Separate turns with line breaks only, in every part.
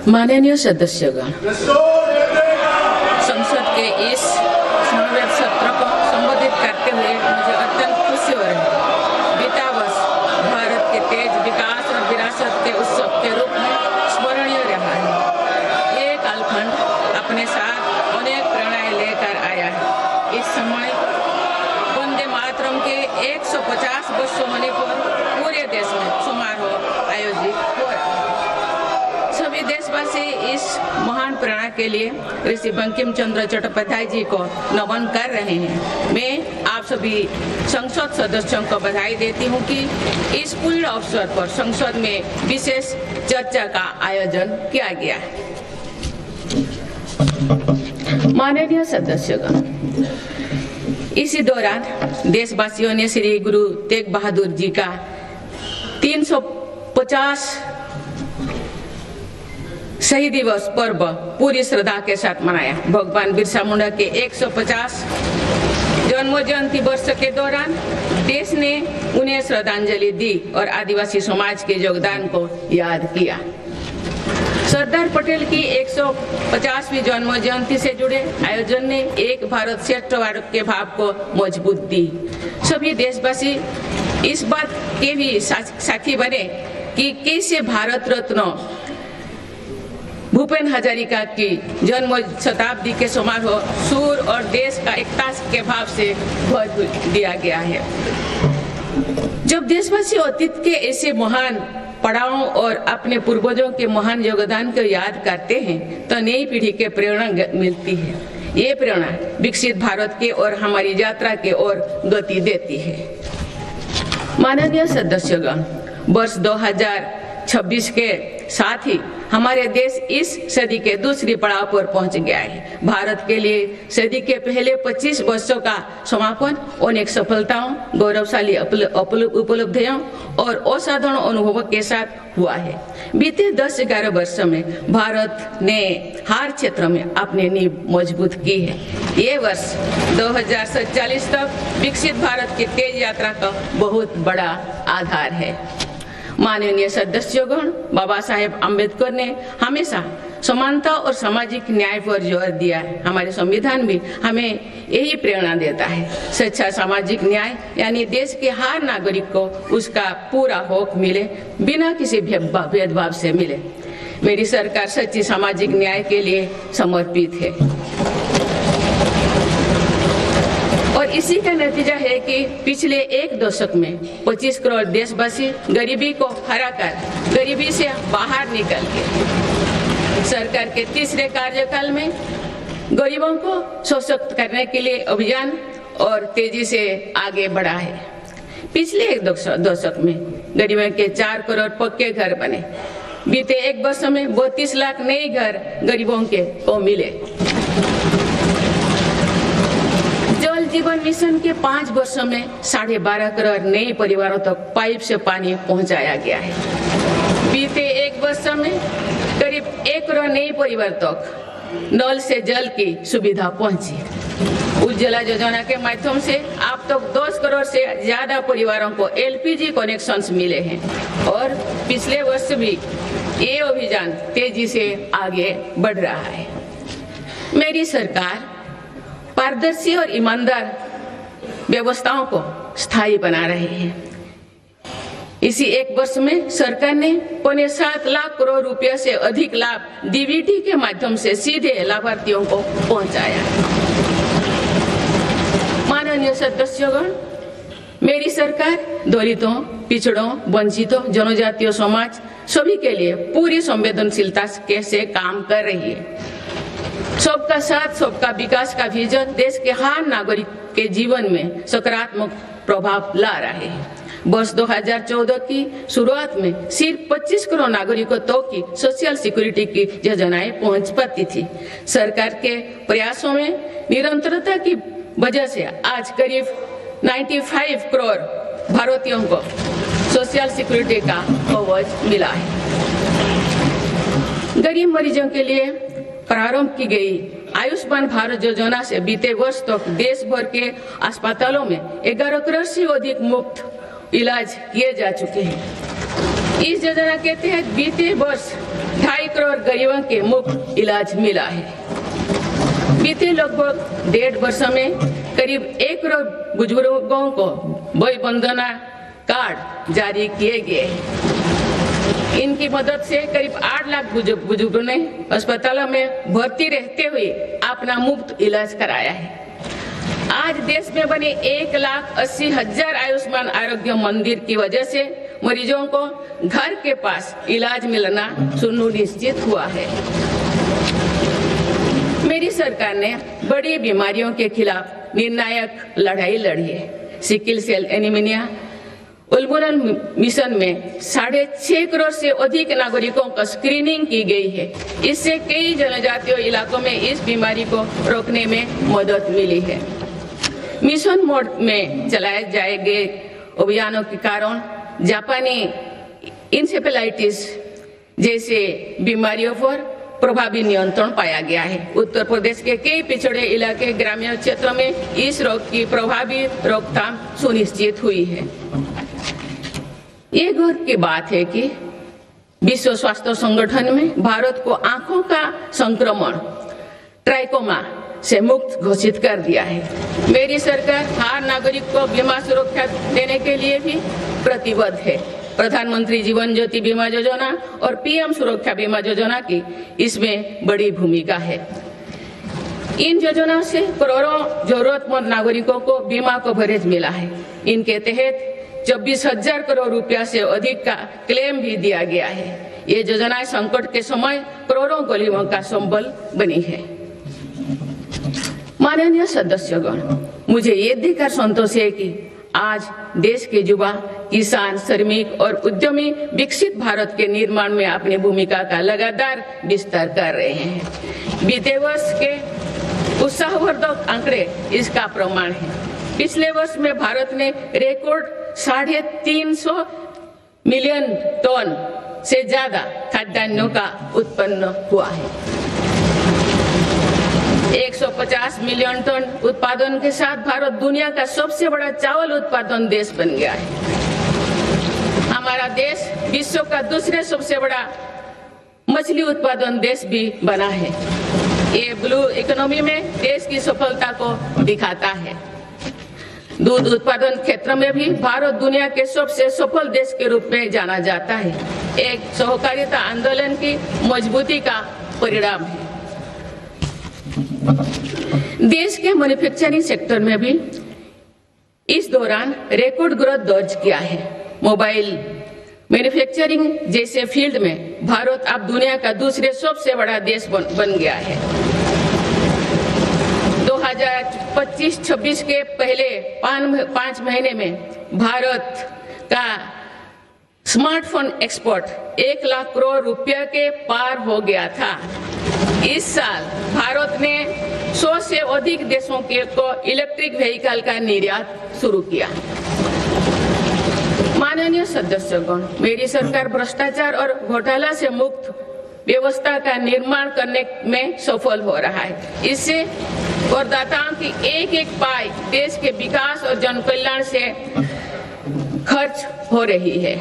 माननीय सदस्यगण, संसद के इस समावेश सत्र को संबोधित करते हुए मुझे अत्यंत खुशी हो रही है। बीता वर्ष भारत के तेज विकास और विरासत के उत्सव के रूप में स्मरणीय रहा है। ये कालखंड अपने साथ अनेक प्रेरणाएं लेकर आया है। इस समय वंदे मातरम के 150 वर्ष होने पर पूरे देश में समारोह आयोजित हो रहा है। सभी देशवासी इस महान प्रेरणा के लिए ऋषि बंकिम चंद्र चट्टोपाध्याय जी को नमन कर रहे हैं। मैं आप सभी संसद सदस्यों को बधाई देती हूं कि इस पूर्ण अवसर पर संसद में विशेष चर्चा का आयोजन किया गया है। माननीय सदस्यगण, इसी दौरान देशवासियों ने श्री गुरु तेग बहादुर जी का 350 शहीद दिवस पर्व पूरी श्रद्धा के साथ मनाया। भगवान बिरसा मुंडा के 150 जन्म जयंती वर्ष के दौरान देश ने उन्हें श्रद्धांजलि दी और आदिवासी समाज के योगदान को याद किया। सरदार पटेल की 150वीं जन्म जयंती से जुड़े आयोजन ने एक भारत श्रेष्ठ भारत के भाव को मजबूत दी। सभी देशवासी इस बात के भी साक्षी बने कि कैसे भारत रत्न भूपेन हजारिका की जन्म शताब्दी के समारोह सूर और देश का एकता के भाव से भर दिया गया है। जब देशवासी अतीत के ऐसे महान पड़ावों और अपने पूर्वजों के महान योगदान को याद करते हैं तो नई पीढ़ी के प्रेरणा मिलती है। ये प्रेरणा विकसित भारत के और हमारी यात्रा के ओर गति देती है। माननीय सदस्यगण, वर्ष 2026 के साथ ही हमारे देश इस सदी के दूसरी पड़ाव पर पहुंच गया है। भारत के लिए सदी के पहले 25 वर्षों का समापन अनेक सफलताओं, गौरवशाली उपलब्धियों और असाधारण अनुभवों के साथ हुआ है। बीते 10-11 वर्षों में भारत ने हर क्षेत्र में अपनी नींव मजबूत की है। ये वर्ष 2047 तक विकसित भारत की तेज यात्रा का बहुत बड़ा आधार है। माननीय सदस्यगण, बाबा साहेब अम्बेडकर ने हमेशा समानता और सामाजिक न्याय पर जोर दिया है। हमारे संविधान भी हमें यही प्रेरणा देता है। सच्चा सामाजिक न्याय यानी देश के हर नागरिक को उसका पूरा हक मिले, बिना किसी भेदभाव से मिले। मेरी सरकार सच्ची सामाजिक न्याय के लिए समर्पित है और इसी का नतीजा है कि पिछले एक दशक में 25 करोड़ देशवासी गरीबी को हराकर गरीबी से बाहर निकल गए। सरकार के तीसरे कार्यकाल में गरीबों को सशक्त करने के लिए अभियान और तेजी से आगे बढ़ा है। पिछले एक दशक में गरीबों के 4 करोड़ पक्के घर बने। बीते एक वर्ष में 32 लाख नए घर गरीबों को मिले। जल जीवन मिशन के 5 वर्षों में 12.5 करोड़ नए परिवारों तक पाइप से पानी पहुंचाया गया है। बीते एक वर्ष में करीब 1 करोड़ नए परिवार तक नल से जल की सुविधा पहुंची। उज्ज्वला योजना के माध्यम से अब तक 10 करोड़ से ज्यादा परिवारों को LPG कनेक्शंस मिले हैं और पिछले वर्ष भी ये अभियान तेजी से आगे बढ़ रहा है। मेरी सरकार पारदर्शी और ईमानदार व्यवस्थाओं को स्थायी बना रही है। इसी एक वर्ष में सरकार ने 7 लाख करोड़ रुपए से अधिक लाभ DBT के माध्यम से सीधे लाभार्थियों को पहुंचाया। माननीय सदस्यगण, मेरी सरकार दलितों, पिछड़ों, वंचितों, जनजातीय समाज सभी के लिए पूरी संवेदनशीलता से काम कर रही है। सबका साथ सबका विकास का विजन देश के हर नागरिक के जीवन में सकारात्मक प्रभाव ला रहा है। वर्ष 2014 की शुरुआत में सिर्फ 25 करोड़ नागरिकों तक की सोशल सिक्योरिटी की योजनाएं पहुंच पाती थी। सरकार के प्रयासों में निरंतरता की वजह से आज करीब 95 करोड़ भारतीयों को सोशल सिक्योरिटी का कवच मिला है। गरीब मरीजों के लिए प्रारंभ की गई आयुष्मान भारत योजना से बीते वर्ष तक देश भर के अस्पतालों में 11 करोड़ से अधिक मुफ्त इलाज किए जा चुके हैं। इस योजना के तहत बीते वर्ष 2.5 करोड़ गरीबों के मुफ्त इलाज मिला है। बीते लगभग 1.5 वर्ष में करीब 1 करोड़ बुजुर्गों को वय वंदना कार्ड जारी किए गए हैं। इनकी मदद से करीब 8 लाख बुजुर्गों ने अस्पतालों में भर्ती रहते हुए अपना मुफ्त इलाज कराया है। आज देश में बने 1,80,000 आयुष्मान आरोग्य मंदिर की वजह से मरीजों को घर के पास इलाज मिलना सुनिश्चित हुआ है। मेरी सरकार ने बड़ी बीमारियों के खिलाफ निर्णायक लड़ाई लड़ी है। सिकल सेल एनीमिया उन्मूलन मिशन में 6.5 करोड़ से अधिक नागरिकों का स्क्रीनिंग की गई है। इससे कई जनजातीय इलाकों में इस बीमारी को रोकने में मदद मिली है। मिशन मोड में चलाए जाए गए अभियानों के कारण जापानी इंसेफेलाइटिस जैसे बीमारियों पर प्रभावी नियंत्रण पाया गया है। उत्तर प्रदेश के कई पिछड़े इलाके ग्रामीण क्षेत्रों में इस रोग की प्रभावी रोकथाम सुनिश्चित हुई है। ये गर्व की बात है कि विश्व स्वास्थ्य संगठन में भारत को आंखों का संक्रमण ट्राइकोमा से मुक्त घोषित कर दिया है। मेरी सरकार हर नागरिक को बीमा सुरक्षा देने के लिए भी प्रतिबद्ध है। प्रधानमंत्री जीवन ज्योति बीमा योजना और पीएम सुरक्षा बीमा योजना की इसमें बड़ी भूमिका है। इन योजनाओं से करोड़ों जरूरतमंद नागरिकों को बीमा कवरेज मिला है। इनके तहत 24,000 करोड़ रुपया से अधिक का क्लेम भी दिया गया है। ये योजनाएं संकट के समय करोड़ों गरीबों का संबल बनी है। माननीय सदस्यगण, मुझे ये देखकर संतोष है कि आज देश के युवा, किसान, श्रमिक और उद्यमी विकसित भारत के निर्माण में अपनी भूमिका का लगातार विस्तार कर रहे हैं। बीते वर्ष के उत्साहवर्धक आंकड़े इसका प्रमाण है। पिछले वर्ष में भारत ने रिकॉर्ड 350 मिलियन टन से ज्यादा खाद्यान्नों का उत्पन्न हुआ है। 150 मिलियन टन उत्पादन के साथ भारत दुनिया का सबसे बड़ा चावल उत्पादन देश बन गया है। हमारा देश विश्व का दूसरे सबसे बड़ा मछली उत्पादन देश भी बना है। ये ब्लू इकोनॉमी में देश की सफलता को दिखाता है। दूध उत्पादन क्षेत्र में भी भारत दुनिया के सबसे सफल देश के रूप में जाना जाता है। एक सहकारिता आंदोलन की मजबूती का परिणाम है। देश के मैन्युफैक्चरिंग सेक्टर में भी इस दौरान रिकॉर्ड ग्रोथ दर्ज किया है। मोबाइल मैन्युफैक्चरिंग जैसे फील्ड में भारत अब दुनिया का दूसरे सबसे बड़ा देश बन गया है। 2025-26 के पहले 5 महीने में भारत का स्मार्टफोन एक्सपोर्ट 1 लाख करोड़ रुपया के पार हो गया था। इस साल भारत ने 100 से अधिक देशों को इलेक्ट्रिक व्हीकल का निर्यात शुरू किया। माननीय सदस्यगण, मेरी सरकार भ्रष्टाचार और घोटाला से मुक्त व्यवस्था का निर्माण करने में सफल हो रहा है। इससे करदाताओं की एक पाई देश के विकास और जन कल्याण से खर्च हो रही है।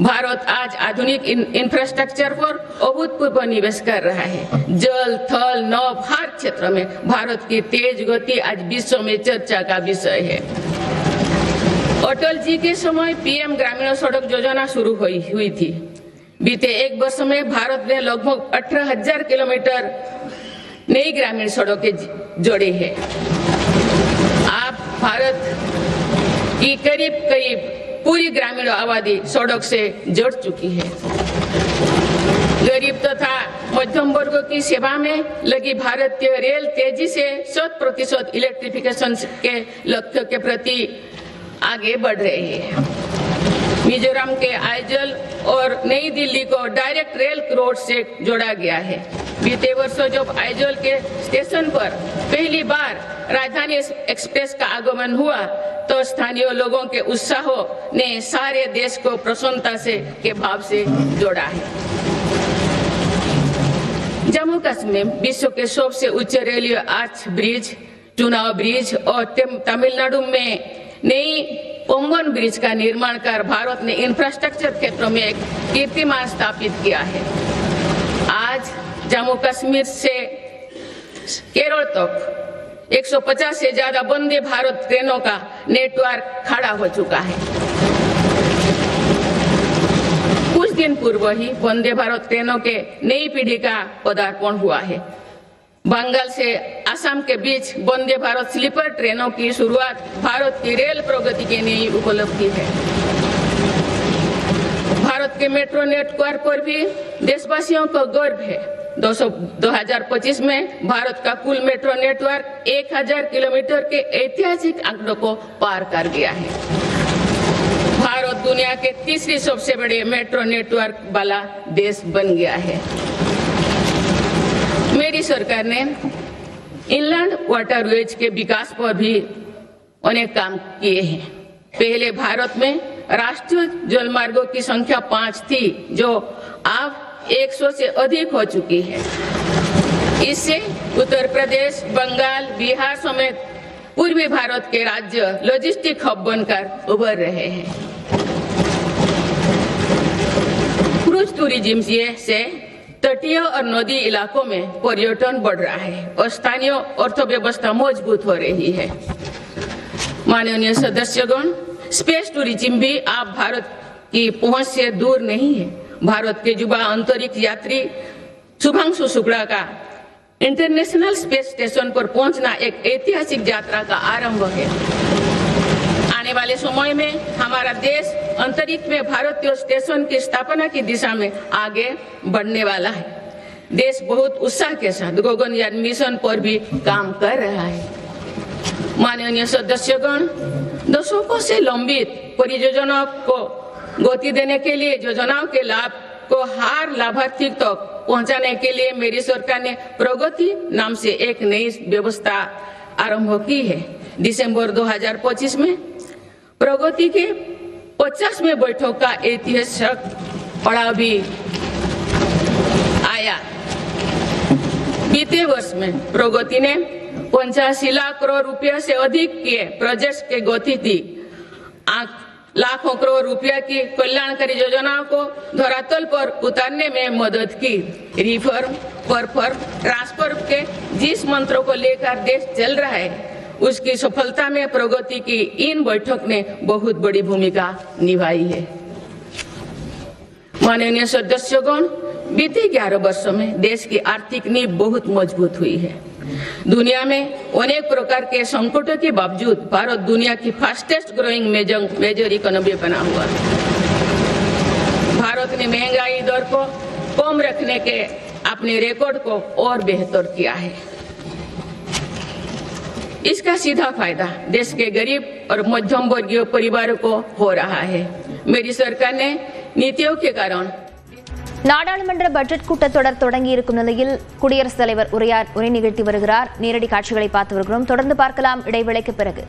भारत आज आधुनिक इंफ्रास्ट्रक्चर पर अभूतपूर्व निवेश कर रहा है। जल, थल, नभ हर क्षेत्र में भारत की तेज गति आज विश्व में चर्चा का विषय है। अटल जी के समय पीएम ग्रामीण सड़क योजना शुरू हुई थी। बीते 1 वर्ष में भारत ने लगभग 18,000 किलोमीटर नई ग्रामीण सड़कें जोड़ी है। अब भारत की करीब पूरी ग्रामीण आबादी सड़क से जुड़ चुकी है। गरीब तथा मध्यम वर्ग की सेवा में लगी भारतीय रेल तेजी से 100% इलेक्ट्रिफिकेशन के लक्ष्य के प्रति आगे बढ़ रही है। मिजोरम के आइजल और नई दिल्ली को डायरेक्ट रेल रोड से जोड़ा गया है। बीते वर्षों जब आइजल के स्टेशन पर पहली बार राजधानी एक्सप्रेस का आगमन हुआ तो स्थानीय लोगों के उत्साह ने सारे देश को प्रसन्नता से के भाव से जोड़ा है। जम्मू कश्मीर विश्व के सबसे ऊंचे रेलवे आर्च ब्रिज, चुनाव ब्रिज और तमिलनाडु में नई पंगन ब्रिज का निर्माण कर भारत ने इंफ्रास्ट्रक्चर क्षेत्रों में एक कीर्तिमान स्थापित किया है। आज जम्मू कश्मीर से केरल तक 150 से ज्यादा वंदे भारत ट्रेनों का नेटवर्क खड़ा हो चुका है। कुछ दिन पूर्व ही वंदे भारत ट्रेनों के नई पीढ़ी का पदार्पण हुआ है। बंगाल से असम के बीच वंदे भारत स्लीपर ट्रेनों की शुरुआत भारत की रेल प्रगति की नई उपलब्धि है। भारत के मेट्रो नेटवर्क पर भी देशवासियों को गर्व है। 2025 में भारत का कुल मेट्रो नेटवर्क 1000 किलोमीटर के ऐतिहासिक आंकड़ों को पार कर गया है। भारत दुनिया के तीसरी सबसे बड़े मेट्रो नेटवर्क वाला देश बन गया है। मेरी सरकार ने इनलैंड वाटरवेज के विकास पर भी अनेक काम किए हैं। पहले भारत में राष्ट्रीय जलमार्गों की संख्या 5 थी, जो अब 100 से अधिक हो चुकी है। इससे उत्तर प्रदेश, बंगाल, बिहार समेत पूर्वी भारत के राज्य लॉजिस्टिक हब बनकर उभर रहे हैं। क्रूज टूरिज्म से तटीय और नदी इलाकों में पर्यटन बढ़ रहा है और स्थानीय अर्थव्यवस्था मजबूत हो रही है। माननीय सदस्यगण, स्पेस टूरिज्म भी आप भारत की पहुंच से दूर नहीं है। भारत के युवा अंतरिक्ष यात्री शुभांशु शुक्ला का इंटरनेशनल स्पेस स्टेशन पर पहुंचना एक ऐतिहासिक यात्रा का आरंभ है। आने वाले समय में हमारा देश अंतरिक्ष में भारतीय स्टेशन की स्थापना की दिशा में आगे बढ़ने वाला है। देश बहुत उत्साह के साथ गगनयान मिशन पर भी काम कर रहा है। माननीय सदस्यगण, दशकों से लंबित परियोजनाओं को गति देने के लिए योजनाओं के लाभ को हर लाभार्थी तक पहुंचाने के लिए मेरी सरकार ने प्रगति नाम से एक नई व्यवस्था आरंभ की है। दिसंबर 2025 में प्रगति के 50वें बैठक का ऐतिहासिक पड़ाव भी आया। बीते वर्ष में प्रगति ने 85 लाख करोड़ रुपया से अधिक के प्रोजेक्ट्स के गति दी। लाखों करोड़ रुपया की कल्याणकारी योजनाओं को धरातल पर उतारने में मदद की। रिफॉर्म, परफॉर्म, ट्रांसफर के जिस मंत्रों को लेकर देश चल रहा है, उसकी सफलता में प्रगति की इन बैठक ने बहुत बड़ी भूमिका निभाई है। माननीय सदस्यगण, बीते 11 वर्षों में देश की आर्थिक नींव बहुत मजबूत हुई है। दुनिया में अनेक प्रकार के संकटों के बावजूद भारत दुनिया की फास्टेस्ट ग्रोइंग मेजर इकोनॉमी बना हुआ है। भारत ने महंगाई दर को कम रखने के अपने रिकॉर्ड को और बेहतर किया है। इसका सीधा फायदा देश के गरीब और मध्यम वर्गीय परिवारों को हो रहा है। मेरी सरकार ने नीतियों के कारण
நாடாளுமன்ற பட்ஜெட் கூட்டத்தொடர் தொடங்கியிருக்கும் நிலையில் குடியரசுத் தலைவர் உரை நிகழ்த்தி வருகிறார். நேரடி காட்சிகளை பார்த்து வருகிறோம். தொடர்ந்து பார்க்கலாம் இடைவேளைக்கு பிறகு.